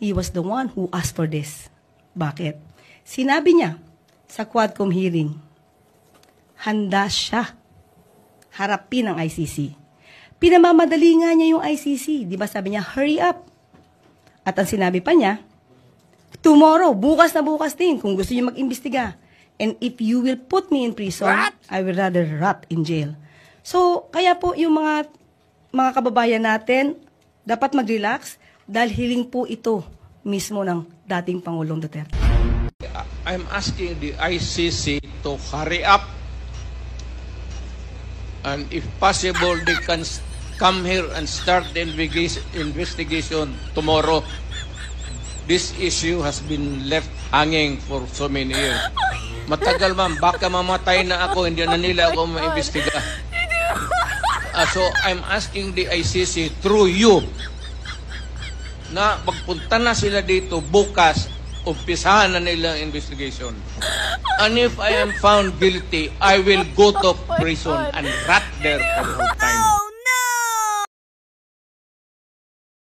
he was the one who asked for this. Bakit? Sinabi niya sa Quadcom hearing, handa siya harapin ang ICC. Pinamamadali nga niya yung ICC. Di ba sabi niya, hurry up. At ang sinabi pa niya, tomorrow, bukas na bukas din, kung gusto niyo mag-imbestiga. And if you will put me in prison, I will rather rot in jail. So, kaya po yung mga kababayan natin, dapat mag-relax dahil hiling po ito mismo ng dating Pangulong Duterte. I'm asking the ICC to hurry up, and if possible, they can come here and start the investigation tomorrow. This issue has been left hanging for so many years. Matagal, ma'am. Baka mamatay na ako, hindi na nila ako maimbestiga. So, I'm asking the ICC through you na magpunta na sila dito bukas, umpisahan na nila ang investigation. And if I am found guilty, I will go to prison and rot there for the whole